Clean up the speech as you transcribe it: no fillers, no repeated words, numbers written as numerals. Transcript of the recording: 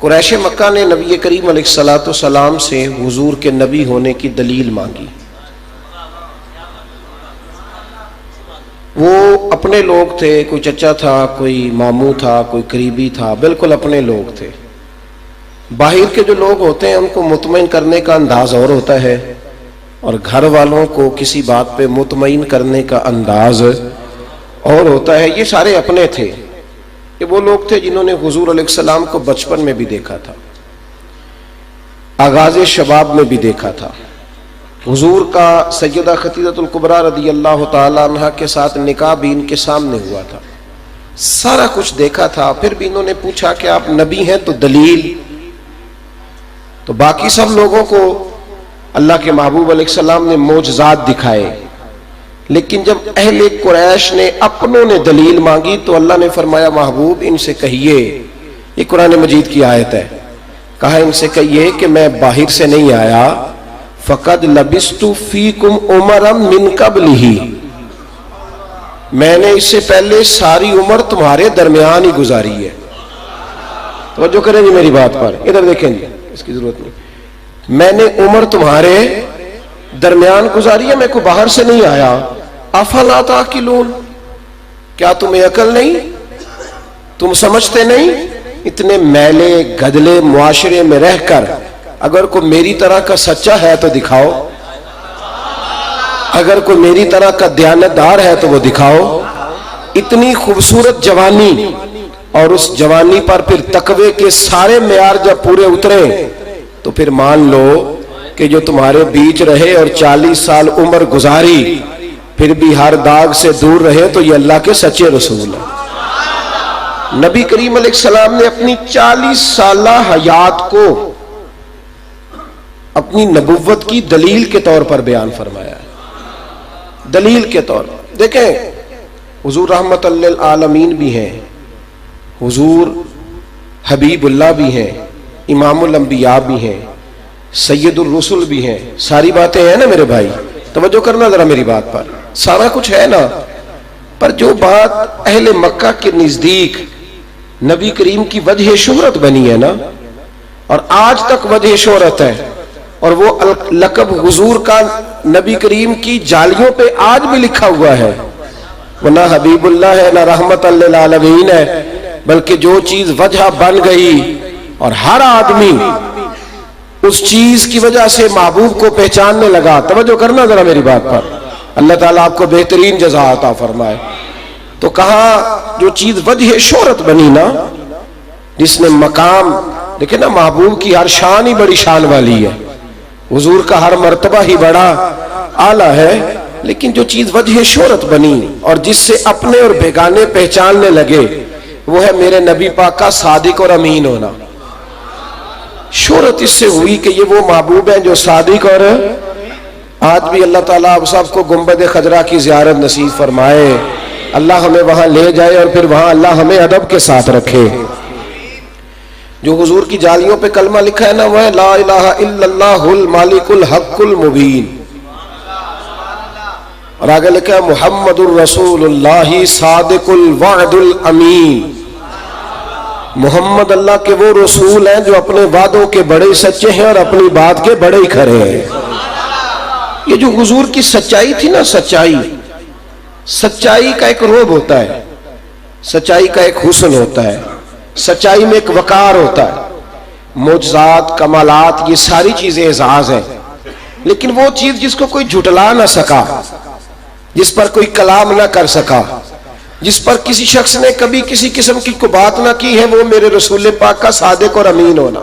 قریش مکہ نے نبی کریم علیہ الصلوۃ والسلام سے حضور کے نبی ہونے کی دلیل مانگی۔ وہ اپنے لوگ تھے، کوئی چچا تھا، کوئی ماموں تھا، کوئی قریبی تھا، بالکل اپنے لوگ تھے۔ باہر کے جو لوگ ہوتے ہیں ان کو مطمئن کرنے کا انداز اور ہوتا ہے، اور گھر والوں کو کسی بات پہ مطمئن کرنے کا انداز اور ہوتا ہے۔ یہ سارے اپنے تھے، یہ وہ لوگ تھے جنہوں نے حضور علیہ السلام کو بچپن میں بھی دیکھا تھا، آغاز شباب میں بھی دیکھا تھا۔ حضور کا سیدہ خدیجہ الکبریٰ رضی اللہ تعالی عنہ کے ساتھ نکاح بھی ان کے سامنے ہوا تھا، سارا کچھ دیکھا تھا۔ پھر بھی انہوں نے پوچھا کہ آپ نبی ہیں تو دلیل؟ تو باقی سب لوگوں کو اللہ کے محبوب علیہ السلام نے معجزات دکھائے، لیکن جب اہل قریش نے اپنوں نے دلیل مانگی تو اللہ نے فرمایا محبوب ان سے کہیے، یہ قرآن مجید کی آیت ہے، کہا ان سے کہیے کہ میں باہر سے نہیں آیا، فقد لبثت فیکم عمرا من قبلہ، میں نے اس سے پہلے ساری عمر تمہارے درمیان ہی گزاری ہے۔ توجہ کریں جی میری بات پر، ادھر دیکھیں جی، اس کی ضرورت نہیں۔ میں نے عمر تمہارے درمیان گزاری ہے، میں کوئی باہر سے نہیں آیا۔ افلا تعقلون، کیا تمہیں عقل نہیں؟ تم سمجھتے نہیں؟ اتنے میلے گدلے معاشرے میں رہ کر اگر کوئی میری طرح کا سچا ہے تو دکھاؤ، اگر کوئی میری طرح کا دیانتدار ہے تو وہ دکھاؤ۔ اتنی خوبصورت جوانی، اور اس جوانی پر پھر تقوی کے سارے معیار جب پورے اترے تو پھر مان لو کہ جو تمہارے بیچ رہے اور 40 سال عمر گزاری پھر بھی ہر داغ سے دور رہے تو یہ اللہ کے سچے رسول ہیں۔ نبی کریم علیہ السلام نے اپنی 40 سالہ حیات کو اپنی نبوت کی دلیل کے طور پر بیان فرمایا ہے، دلیل کے طور پر۔ دیکھیں حضور رحمت للعالمین بھی ہیں، حضور حبیب اللہ بھی ہیں، امام الانبیاء بھی ہیں، سید الرسل بھی ہیں، ساری باتیں ہیں نا میرے بھائی، توجہ کرنا ذرا میری بات پر، سارا کچھ ہے نا۔ پر جو بات اہل مکہ کے نزدیک نبی کریم کی وجہ شہرت بنی ہے نا، اور آج تک وجہ شہرت ہے، اور وہ لقب حضور کا نبی کریم کی جالیوں پہ آج بھی لکھا ہوا ہے، وہ نہ حبیب اللہ ہے نہ رحمت للعالمین ہے، بلکہ جو چیز وجہ بن گئی اور ہر آدمی اس چیز کی وجہ سے محبوب کو پہچاننے لگا۔ توجہ کرنا ذرا میری بات پر، اللہ تعالیٰ آپ کو بہترین جزا عطا فرمائے۔ تو کہا جو چیز وجہ شہرت بنی نا، جس نے مقام، دیکھیں نا محبوب کی ہر شان ہی بڑی شان والی ہے، حضور کا ہر مرتبہ ہی بڑا اعلیٰ ہے، لیکن جو چیز وجہ شہرت بنی اور جس سے اپنے اور بیگانے پہچاننے لگے وہ ہے میرے نبی پاک کا صادق اور امین ہونا۔ شہرت اس سے ہوئی کہ یہ وہ محبوب ہیں جو صادق، اور آج بھی اللہ تعالیٰ آپ سب کو گنبد خضرا کی زیارت نصیب فرمائے، اللہ ہمیں وہاں لے جائے اور پھر وہاں اللہ ہمیں ادب کے ساتھ رکھے۔ جو حضور کی جالیوں پہ کلمہ لکھا ہے نا، وہ ہے لا الہ الا اللہ المالک الحق المبین، اور آگے لکھا ہے محمد الرسول اللہ صادق الوعد الامین، محمد اللہ کے وہ رسول ہیں جو اپنے وعدوں کے بڑے سچے ہیں اور اپنی بات کے بڑے ہی کھرے ہیں۔ یہ جو حضور کی سچائی تھی نا، سچائی کا ایک روب ہوتا ہے، سچائی کا ایک حسن ہوتا ہے، سچائی میں ایک وقار ہوتا ہے، معجزات کمالات یہ ساری چیزیں اعزاز ہیں، لیکن وہ چیز جس کو کوئی جھٹلا نہ سکا، جس پر کوئی کلام نہ کر سکا، جس پر کسی شخص نے کبھی کسی قسم کی کوئی بات نہ کی ہے، وہ میرے رسول پاک کا صادق اور امین ہونا۔